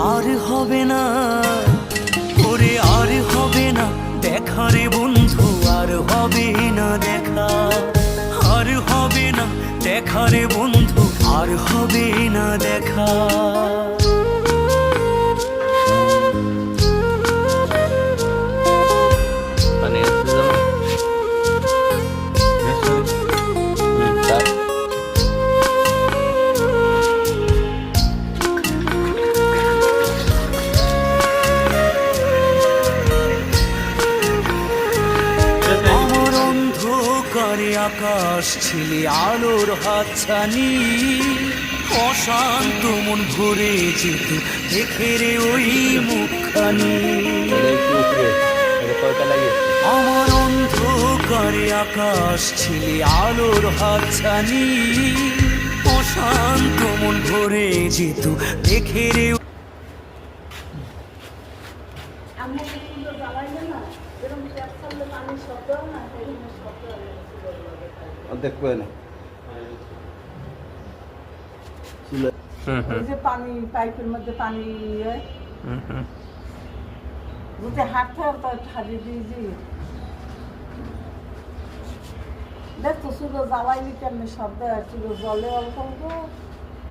আর হবে না ওরে, আর হবে না দেখা রে বন্ধু, আর হবে না দেখা, আর হবে না দেখা রে বন্ধু, আর হবে না দেখা। আকাশ ছিলে আলোর হাতছানি, অশান্ত মন ভরে যেত দেখে রে ওই মুখখানি। আমার অন্ধকারে আকাশ ছিলে আলোর হাতছানি, অশান্ত মন ভরে যেত দেখে রে। দেখবে না যে পানি পাইপের মধ্যে পানি যদি হাঁটতে হবে হারিয়ে দিয়েছি। দেখ তো শুধু জ্বালাইনি কেমনি শব্দ, শুধু জলে অল্প অল্প